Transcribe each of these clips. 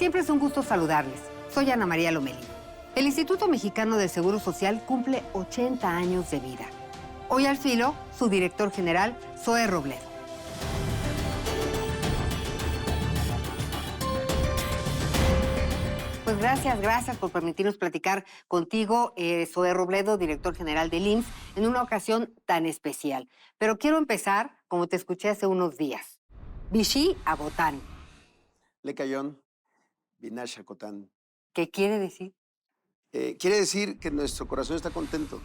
Siempre es un gusto saludarles. Soy Ana María Lomelí. El Instituto Mexicano del Seguro Social cumple 80 años de vida. Hoy al filo, su director general, Zoe Robledo. Pues gracias por permitirnos platicar contigo, Zoe Robledo, director general del IMSS, en una ocasión tan especial. Pero quiero empezar, como te escuché hace unos días. Vichy Abotán. Lecayon, Vinasha Cotán. ¿Qué quiere decir? Quiere decir que nuestro corazón está contento.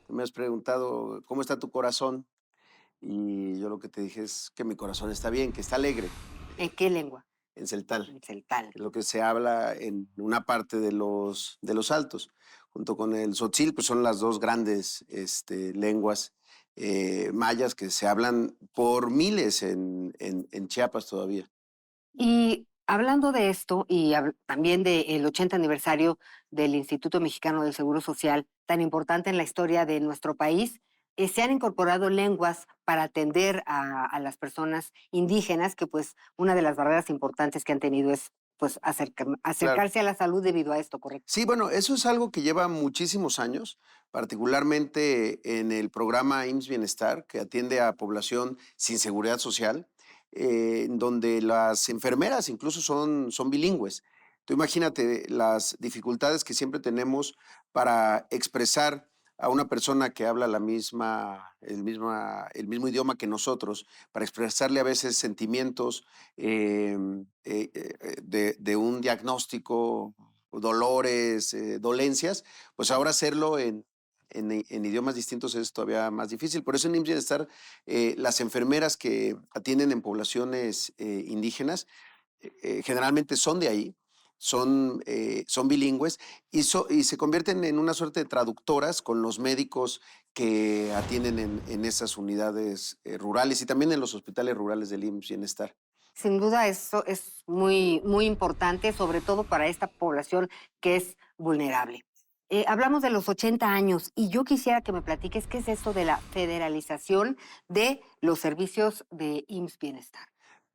Tú me has preguntado cómo está tu corazón y yo lo que te dije es que mi corazón está bien, que está alegre. ¿En qué lengua? En celtal, En celtal. que es lo que se habla en una parte de los altos. Junto con el tzotzil, pues son las dos grandes lenguas mayas que se hablan por miles en Chiapas todavía. Y hablando de esto y también del 80 aniversario del Instituto Mexicano del Seguro Social, tan importante en la historia de nuestro país, se han incorporado lenguas para atender a las personas indígenas, que pues una de las barreras importantes que han tenido es pues acercarse a la salud debido a esto, ¿correcto? Sí, bueno, eso es algo que lleva muchísimos años, particularmente en el programa IMSS Bienestar, que atiende a población sin seguridad social, en donde las enfermeras incluso son bilingües. Tú imagínate las dificultades que siempre tenemos para expresar a una persona que habla el mismo idioma que nosotros, para expresarle a veces sentimientos de un diagnóstico, dolores, dolencias, pues ahora hacerlo en idiomas distintos es todavía más difícil. Por eso en IMSS Bienestar, las enfermeras que atienden en poblaciones indígenas, generalmente son de ahí, son bilingües y se convierten en una suerte de traductoras con los médicos que atienden en esas unidades rurales y también en los hospitales rurales del IMSS Bienestar. Sin duda eso es muy importante, sobre todo para esta población que es vulnerable. Hablamos de los 80 años y yo quisiera que me platiques qué es esto de la federalización de los servicios de IMSS Bienestar.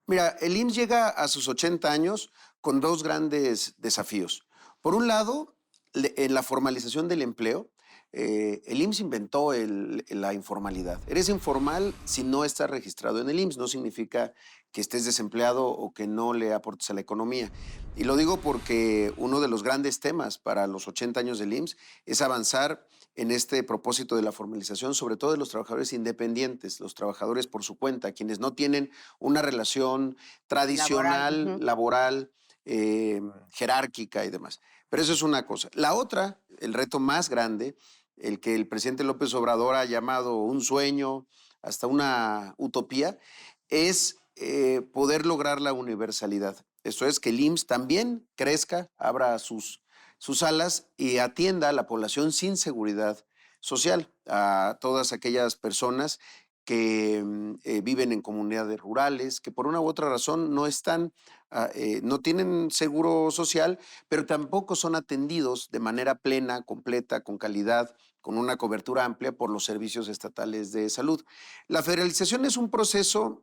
Mira, el IMSS llega a sus 80 años con dos grandes desafíos. Por un lado, en la formalización del empleo, el IMSS inventó la informalidad. Eres informal si no estás registrado en el IMSS. No significa que estés desempleado o que no le aportes a la economía. Y lo digo porque uno de los grandes temas para los 80 años del IMSS es avanzar en este propósito de la formalización, sobre todo de los trabajadores independientes, los trabajadores por su cuenta, quienes no tienen una relación tradicional, laboral, jerárquica y demás. Pero eso es una cosa. La otra, el reto más grande, el que el presidente López Obrador ha llamado un sueño, hasta una utopía, es poder lograr la universalidad. Esto es que el IMSS también crezca, abra sus alas y atienda a la población sin seguridad social, a todas aquellas personas que viven en comunidades rurales, que por una u otra razón no tienen seguro social, pero tampoco son atendidos de manera plena, completa, con calidad, con una cobertura amplia por los servicios estatales de salud. La federalización es un proceso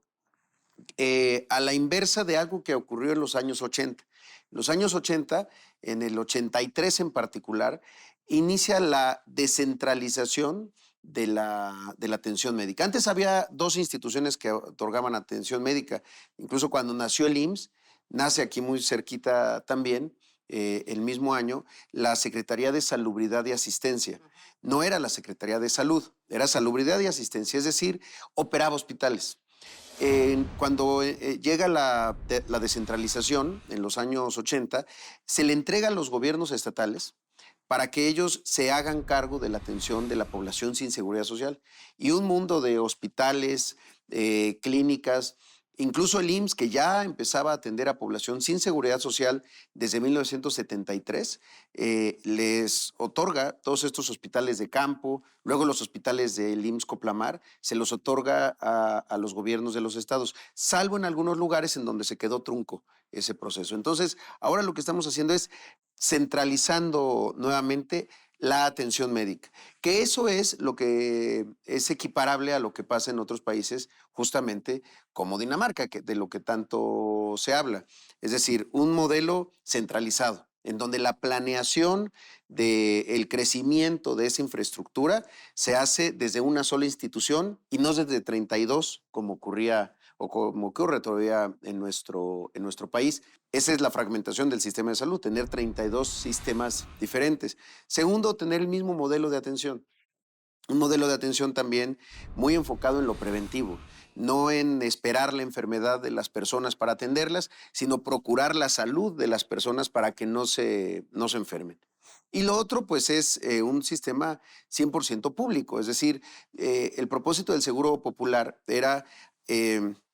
a la inversa de algo que ocurrió en los años 80. En los años 80, en el 83 en particular, inicia la descentralización de la atención médica. Antes había dos instituciones que otorgaban atención médica. Incluso cuando nació el IMSS, nace aquí muy cerquita también, el mismo año, la Secretaría de Salubridad y Asistencia. No era la Secretaría de Salud, era Salubridad y Asistencia, es decir, operaba hospitales. Cuando llega la descentralización en los años 80, se le entrega a los gobiernos estatales para que ellos se hagan cargo de la atención de la población sin seguridad social. Y un mundo de hospitales, clínicas, incluso el IMSS, que ya empezaba a atender a población sin seguridad social desde 1973, les otorga todos estos hospitales de campo, luego los hospitales del IMSS Coplamar, se los otorga a los gobiernos de los estados, salvo en algunos lugares en donde se quedó trunco ese proceso. Entonces, ahora lo que estamos haciendo es centralizando nuevamente la atención médica, que eso es lo que es equiparable a lo que pasa en otros países, justamente como Dinamarca, de lo que tanto se habla. Es decir, un modelo centralizado, en donde la planeación del crecimiento de esa infraestructura se hace desde una sola institución y no desde 32, como ocurría o como ocurre todavía en nuestro país. Esa es la fragmentación del sistema de salud, tener 32 sistemas diferentes. Segundo, tener el mismo modelo de atención. Un modelo de atención también muy enfocado en lo preventivo, no en esperar la enfermedad de las personas para atenderlas, sino procurar la salud de las personas para que no se enfermen. Y lo otro, pues, es un sistema 100% público, es decir, el propósito del Seguro Popular era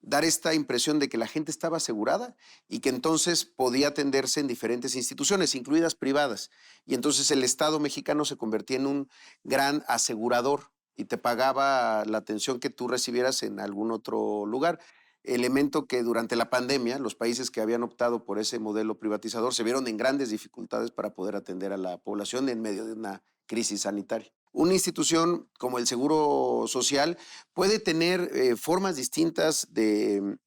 dar esta impresión de que la gente estaba asegurada y que entonces podía atenderse en diferentes instituciones, incluidas privadas. Y entonces el Estado mexicano se convertía en un gran asegurador y te pagaba la atención que tú recibieras en algún otro lugar. Elemento que durante la pandemia los países que habían optado por ese modelo privatizador se vieron en grandes dificultades para poder atender a la población en medio de una crisis sanitaria. Una institución como el Seguro Social puede tener formas distintas de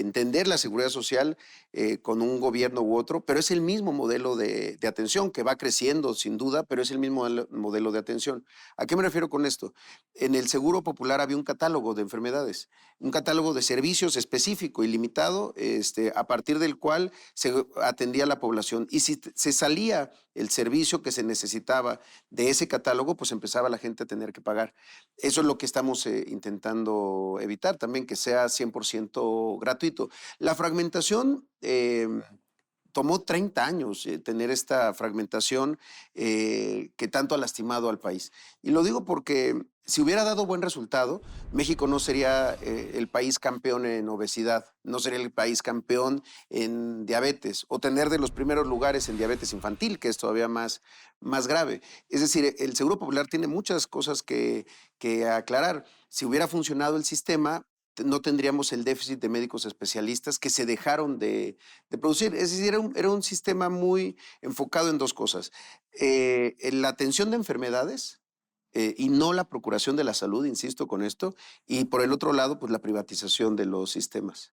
entender la seguridad social con un gobierno u otro, pero es el mismo modelo de atención que va creciendo sin duda, pero es el mismo modelo de atención. ¿A qué me refiero con esto? En el Seguro Popular había un catálogo de enfermedades, un catálogo de servicios específico y limitado, a partir del cual se atendía a la población. Y si se salía el servicio que se necesitaba de ese catálogo, pues empezaba la gente a tener que pagar. Eso es lo que estamos intentando evitar también, que sea 100% gratuito. La fragmentación tomó 30 años tener esta fragmentación que tanto ha lastimado al país. Y lo digo porque si hubiera dado buen resultado, México no sería el país campeón en obesidad, no sería el país campeón en diabetes o tener de los primeros lugares en diabetes infantil, que es todavía más grave. Es decir, el Seguro Popular tiene muchas cosas que aclarar. Si hubiera funcionado el sistema, no tendríamos el déficit de médicos especialistas que se dejaron de producir. Es decir, era un sistema muy enfocado en dos cosas. En la atención de enfermedades y no la procuración de la salud, insisto con esto, y por el otro lado, pues la privatización de los sistemas.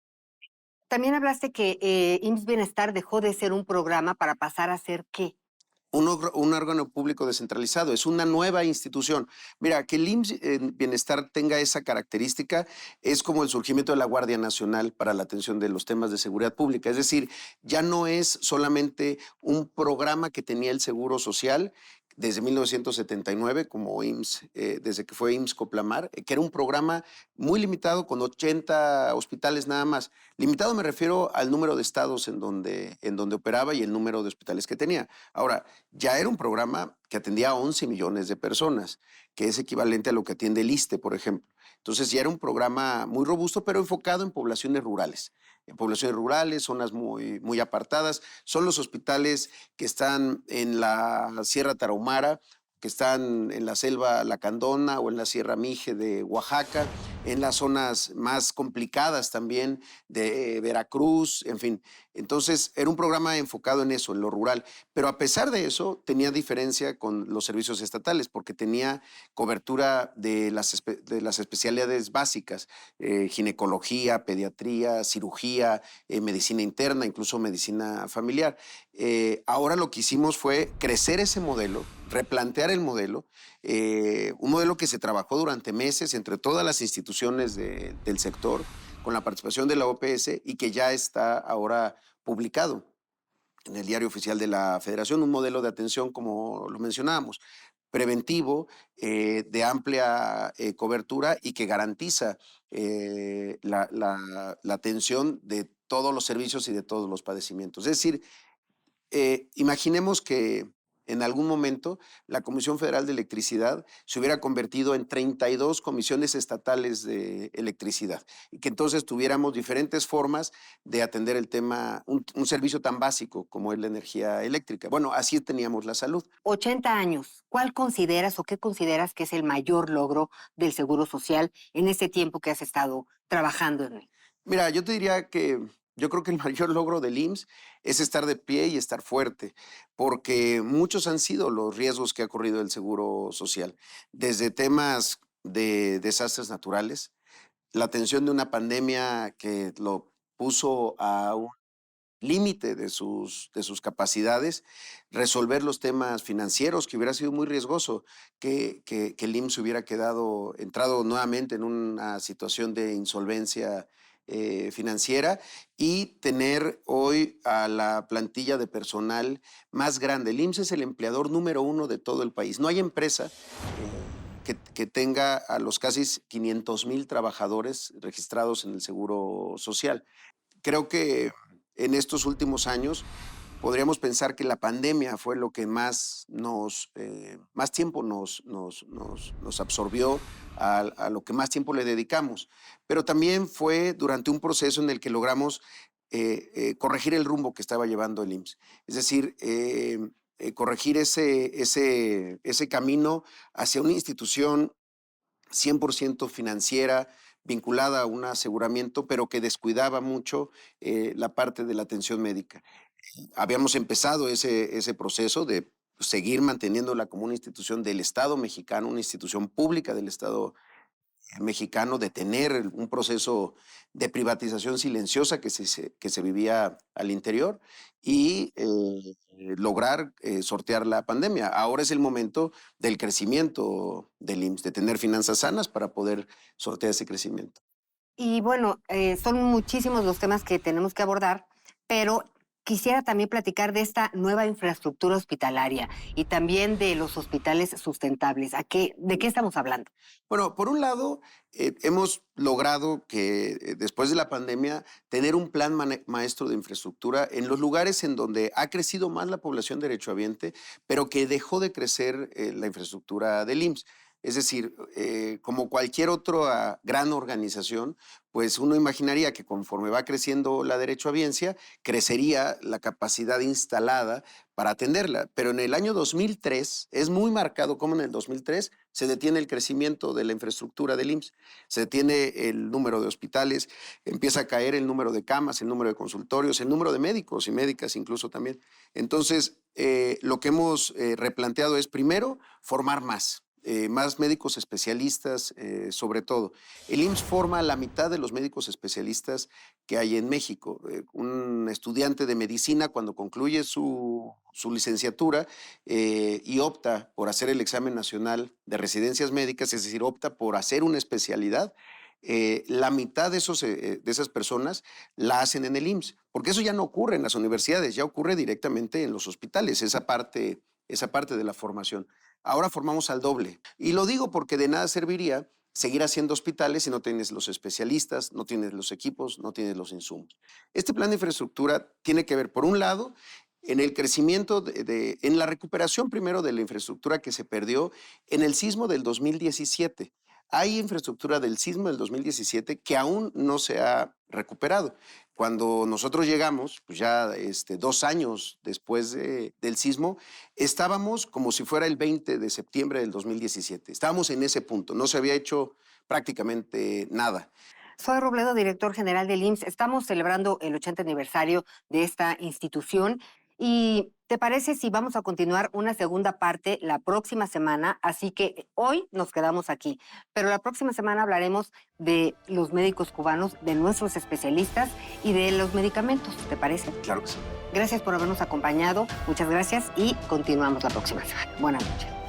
También hablaste que IMSS Bienestar dejó de ser un programa para pasar a ser ¿qué? Un órgano público descentralizado, es una nueva institución. Mira, que el IMSS Bienestar tenga esa característica es como el surgimiento de la Guardia Nacional para la atención de los temas de seguridad pública. Es decir, ya no es solamente un programa que tenía el Seguro Social desde 1979, como IMSS, desde que fue IMSS Coplamar, que era un programa muy limitado con 80 hospitales nada más. Limitado me refiero al número de estados en donde operaba y el número de hospitales que tenía. Ahora, ya era un programa que atendía a 11 millones de personas, que es equivalente a lo que atiende el ISSSTE, por ejemplo. Entonces ya era un programa muy robusto, pero enfocado en poblaciones rurales. En poblaciones rurales, zonas muy apartadas. Son los hospitales que están en la Sierra Tarahumara, que están en la selva Lacandona o en la Sierra Mije de Oaxaca, en las zonas más complicadas también de Veracruz, en fin. Entonces, era un programa enfocado en eso, en lo rural. Pero a pesar de eso, tenía diferencia con los servicios estatales, porque tenía cobertura de las especialidades básicas, ginecología, pediatría, cirugía, medicina interna, incluso medicina familiar. Ahora lo que hicimos fue crecer ese modelo, replantear el modelo, un modelo que se trabajó durante meses entre todas las instituciones del sector, con la participación de la OPS y que ya está ahora publicado en el Diario Oficial de la Federación, un modelo de atención, como lo mencionábamos, preventivo, de amplia cobertura y que garantiza la atención de todos los servicios y de todos los padecimientos. Es decir, imaginemos que en algún momento la Comisión Federal de Electricidad se hubiera convertido en 32 comisiones estatales de electricidad y que entonces tuviéramos diferentes formas de atender el tema, un servicio tan básico como es la energía eléctrica. Bueno, así teníamos la salud. 80 años. ¿Cuál consideras o qué consideras que es el mayor logro del Seguro Social en ese tiempo que has estado trabajando en él? Mira, yo te diría que Yo creo que el mayor logro del IMSS es estar de pie y estar fuerte, porque muchos han sido los riesgos que ha corrido el Seguro Social, desde temas de desastres naturales, la atención de una pandemia que lo puso a un límite de sus capacidades, resolver los temas financieros, que hubiera sido muy riesgoso que el IMSS hubiera entrado nuevamente en una situación de insolvencia financiera y tener hoy a la plantilla de personal más grande. El IMSS es el empleador número 1 de todo el país. No hay empresa que tenga a los casi 500,000 trabajadores registrados en el Seguro Social. Creo que en estos últimos años podríamos pensar que la pandemia fue lo que más tiempo nos absorbió, a lo que más tiempo le dedicamos. Pero también fue durante un proceso en el que logramos corregir el rumbo que estaba llevando el IMSS. Es decir, corregir ese camino hacia una institución 100% financiera, vinculada a un aseguramiento, pero que descuidaba mucho la parte de la atención médica. Habíamos empezado ese proceso de seguir manteniéndola como una institución del Estado mexicano, una institución pública del Estado mexicano, de tener un proceso de privatización silenciosa que se vivía al interior y lograr sortear la pandemia. Ahora es el momento del crecimiento del IMSS, de tener finanzas sanas para poder sortear ese crecimiento. Y bueno, son muchísimos los temas que tenemos que abordar, pero quisiera también platicar de esta nueva infraestructura hospitalaria y también de los hospitales sustentables. ¿De qué estamos hablando? Bueno, por un lado, hemos logrado que después de la pandemia tener un plan maestro de infraestructura en los lugares en donde ha crecido más la población derechohabiente, pero que dejó de crecer la infraestructura del IMSS. Es decir, como cualquier otra gran organización, pues uno imaginaría que conforme va creciendo la derechohabiencia, crecería la capacidad instalada para atenderla. Pero en el año 2003, es muy marcado cómo en el 2003 se detiene el crecimiento de la infraestructura del IMSS, se detiene el número de hospitales, empieza a caer el número de camas, el número de consultorios, el número de médicos y médicas incluso también. Entonces, lo que hemos replanteado es primero formar más médicos especialistas, sobre todo. El IMSS forma la mitad de los médicos especialistas que hay en México. Un estudiante de medicina, cuando concluye su licenciatura y opta por hacer el examen nacional de residencias médicas, es decir, opta por hacer una especialidad, la mitad de esas personas la hacen en el IMSS, porque eso ya no ocurre en las universidades, ya ocurre directamente en los hospitales, esa parte de la formación. Ahora formamos al doble. Y lo digo porque de nada serviría seguir haciendo hospitales si no tienes los especialistas, no tienes los equipos, no tienes los insumos. Este plan de infraestructura tiene que ver, por un lado, en el crecimiento, en la recuperación primero de la infraestructura que se perdió en el sismo del 2017. Hay infraestructura del sismo del 2017 que aún no se ha recuperado. Cuando nosotros llegamos, pues ya 2 años después del sismo, estábamos como si fuera el 20 de septiembre del 2017. Estábamos en ese punto, no se había hecho prácticamente nada. Soy Robledo, director general del IMSS. Estamos celebrando el 80 aniversario de esta institución. ¿Y te parece si vamos a continuar una segunda parte la próxima semana? Así que hoy nos quedamos aquí, pero la próxima semana hablaremos de los médicos cubanos, de nuestros especialistas y de los medicamentos. ¿Te parece? Claro que sí. Gracias por habernos acompañado. Muchas gracias y continuamos la próxima semana. Buenas noches.